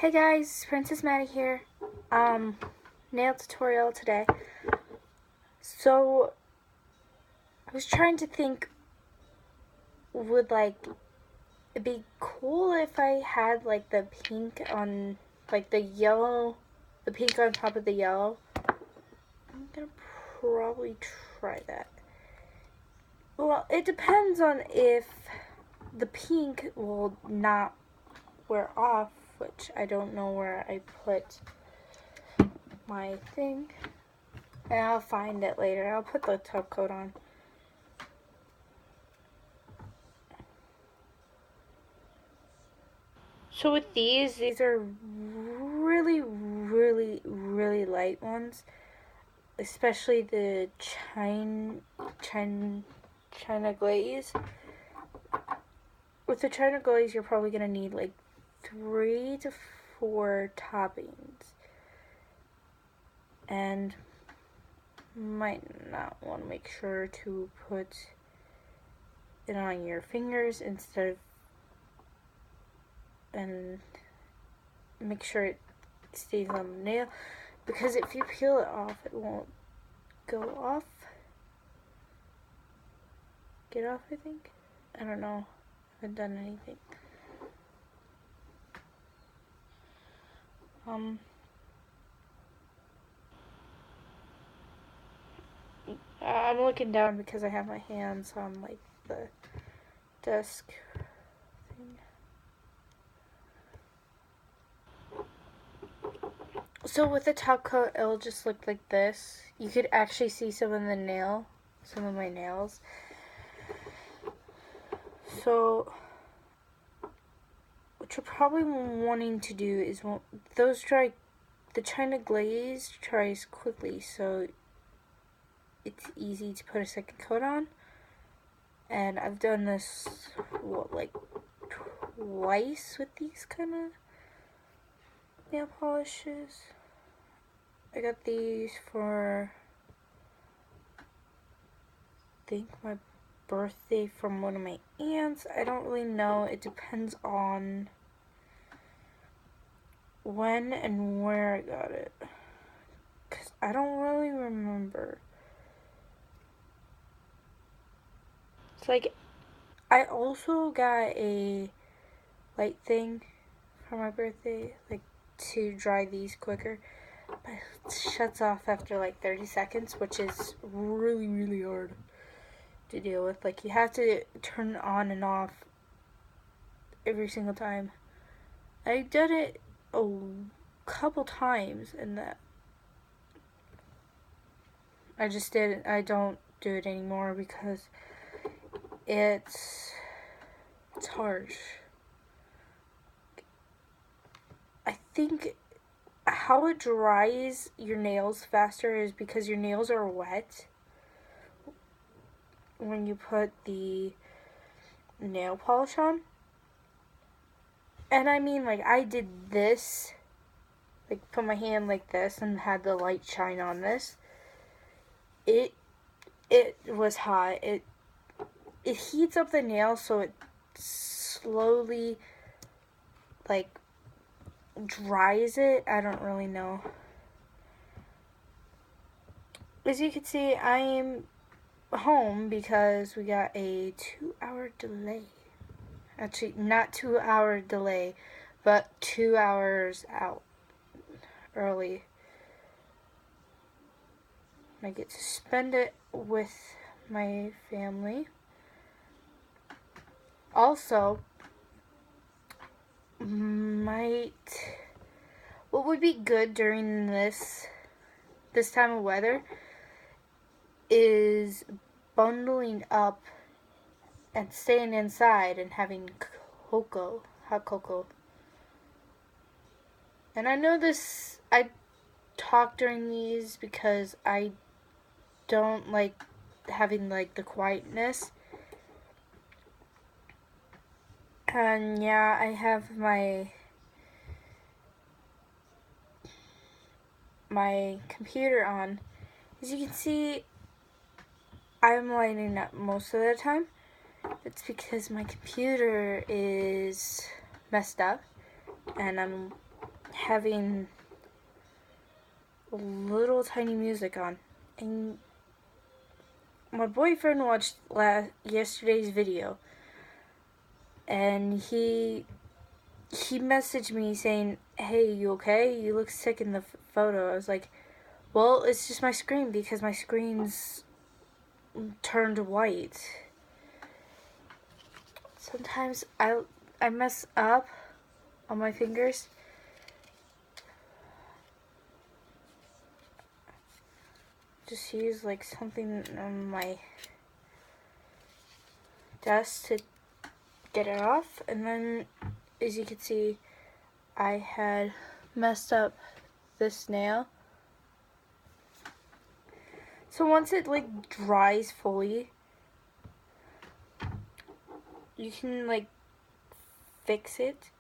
Hey guys, Princess Maddie here. Nail tutorial today. So, I was trying to think, would it be cool if I had the pink on, the pink on top of the yellow? I'm gonna probably try that. Well, it depends on if the pink will not wear off, which I don't know where I put my thing. And I'll find it later. I'll put the top coat on. So with these are really, really, really light ones. Especially the China glaze. With the China glaze, you're probably going to need 3 to 4 toppings. And might not want to make sure to put it on your fingers instead of, and make sure it stays on the nail, because if you peel it off, it won't go off. Get off, I think. I don't know. I haven't done anything. I'm looking down because I have my hands on the desk thing. So with the top coat, it'll just look like this. You could actually see some of my nails. So what you're probably wanting to do is the China glaze dries quickly, so it's easy to put a second coat on. And I've done this, twice with these kind of nail polishes. I got these for, I think, my birthday from one of my aunts. I don't really know. It depends on when and where I got it, because I don't really remember. It's I also got a light thing for my birthday, to dry these quicker, but it shuts off after 30 seconds, which is really, really hard to deal with. You have to turn it on and off every single time. I did it a couple times, and that I don't do it anymore because it's harsh. I think how it dries your nails faster is because your nails are wet when you put the nail polish on. And I mean, I did this, put my hand like this and had the light shine on this. It was hot. It heats up the nail, so it slowly dries it. I don't really know. As you can see, I am home because we got a 2-hour delay. Actually, not 2-hour delay, but 2 hours out early. I get to spend it with my family. Also, what would be good during this time of weather is bundling up and staying inside and having hot cocoa. And I know I talk during these because I don't like having the quietness. And yeah, I have my computer on. As you can see, I'm lighting up most of the time. It's because my computer is messed up and I'm having little tiny music on. And my boyfriend watched yesterday's video, and he messaged me saying, "Hey, you okay? You look sick in the photo." I was like, "Well, it's just my screen because my screen's turned white." Sometimes I mess up on my fingers. Just use like something on my desk to get it off, and then as you can see, I had messed up this nail. So once it like dries fully, you can like fix it.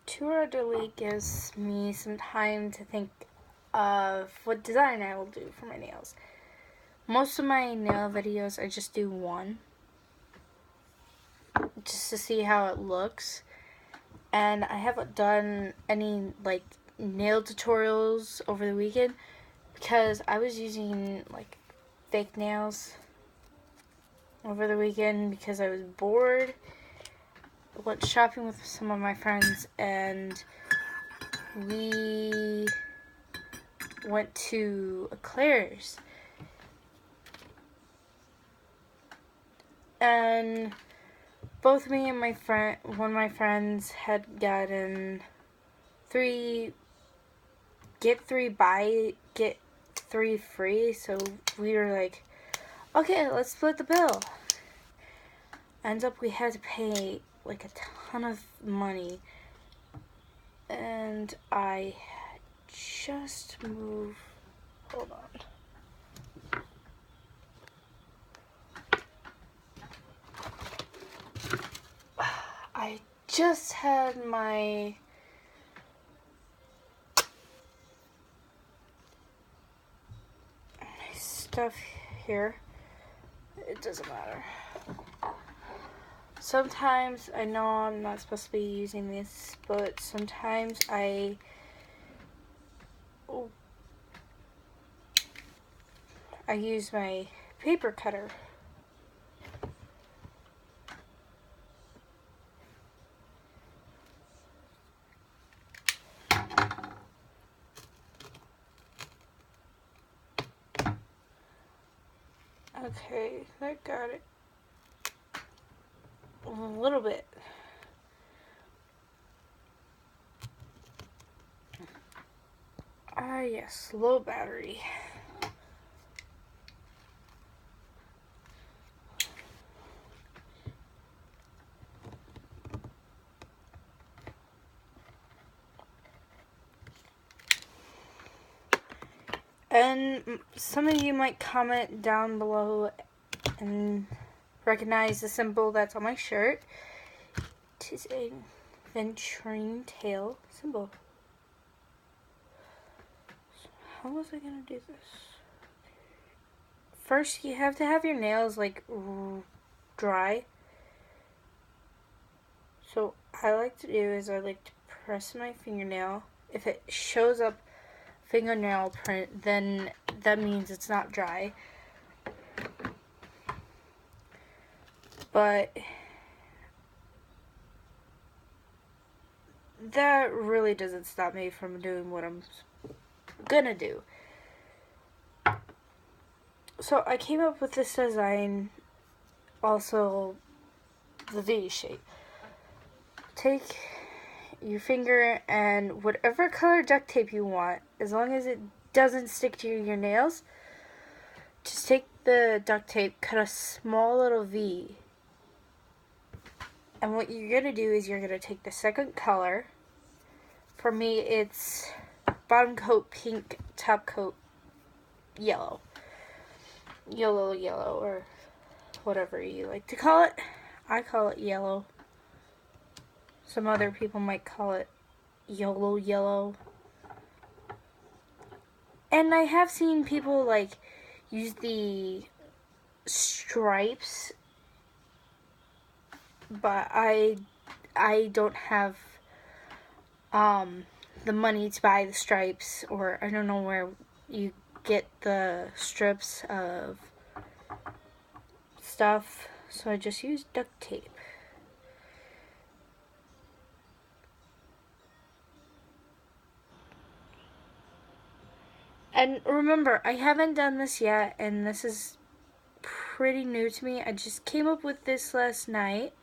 Tour delete gives me some time to think of what design I will do for my nails. Most of my nail videos I just do one, just to see how it looks. And I haven't done any like nail tutorials over the weekend because I was using like fake nails over the weekend because I was bored. Went shopping with some of my friends, and we went to Claire's, and both me and one of my friends had gotten get three free, so we were like, okay, let's split the bill. Ends up we had to pay like a ton of money, and I just moved. Hold on. I just had my stuff here. It doesn't matter. Sometimes I know I'm not supposed to be using this, but sometimes I use my paper cutter. Okay, I got it. A little bit. Ah, yes, low battery. And some of you might comment down below and recognize the symbol that's on my shirt. It is a venturing tail symbol. So how was I gonna do this? First, you have to have your nails like dry. So I like to do is I like to press my fingernail. If it shows up fingernail print, then that means it's not dry. But that really doesn't stop me from doing what I'm gonna do. So I came up with this design, also the V shape. Take your finger and whatever color duct tape you want, as long as it doesn't stick to your nails, just take the duct tape, cut a small little V, And what you're going to do is you're going to take the second color. For me, it's bottom coat pink, top coat yellow. Yellow, or whatever you like to call it. I call it yellow. Some other people might call it yellow. And I have seen people like use the stripes, but I don't have the money to buy the stripes, or I don't know where you get the strips of stuff, so I just use duct tape. And remember, I haven't done this yet, and this is pretty new to me. I just came up with this last night.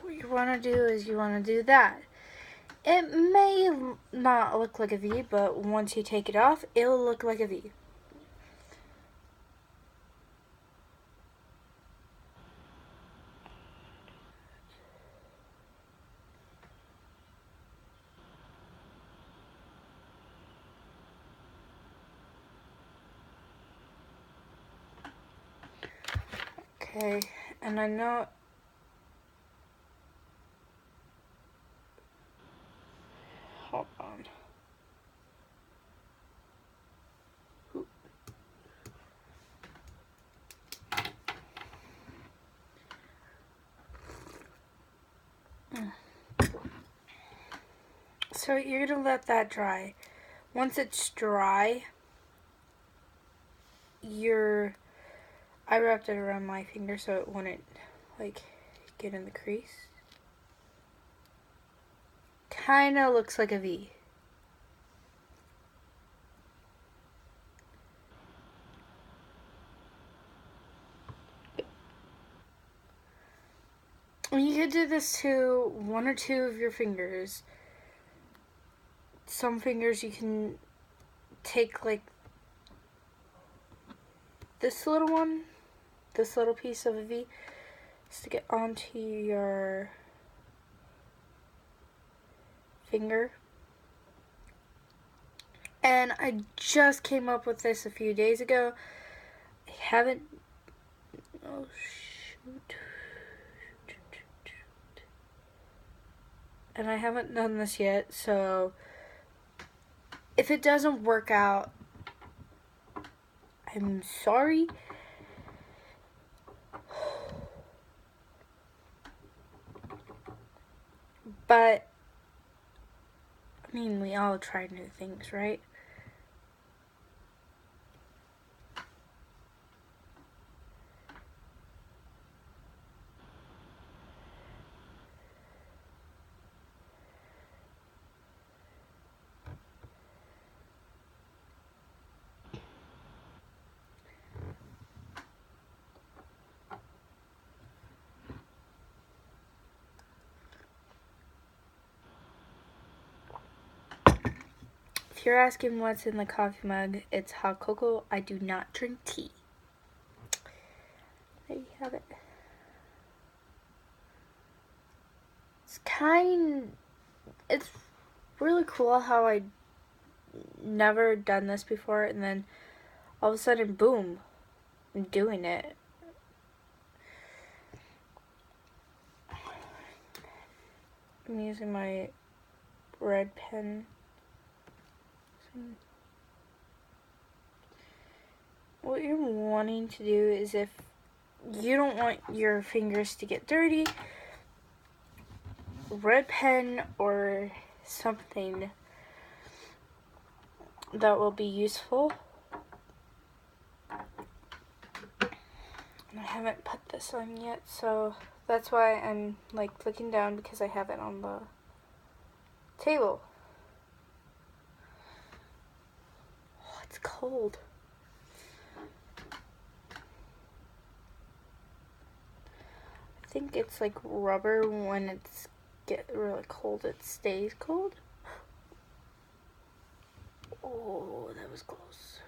What you want to do is you want to do that. It may not look like a V, but once you take it off, it'll look like a V. Okay, and I know hold on. So you're gonna let that dry. Once it's dry, I wrapped it around my finger so it wouldn't like get in the crease. Kinda looks like a V. You could do this to one or two of your fingers. Some fingers you can take like this little one, this little piece of a V, stick it onto your finger. And I just came up with this a few days ago. I haven't, oh shoot. And I haven't done this yet, so if it doesn't work out, I'm sorry. But, I mean, we all try new things, right? If you're asking what's in the coffee mug, it's hot cocoa. I do not drink tea. There you have it. It's really cool how I never done this before, and then all of a sudden, boom, I'm doing it. I'm using my red pen. What you're wanting to do is, if you don't want your fingers to get dirty, red pen or something that will be useful. And I haven't put this on yet, so that's why I'm like looking down, because I have it on the table. Oh, it's cold. I think it's like rubber. When it's get really cold, it stays cold. Oh, that was close.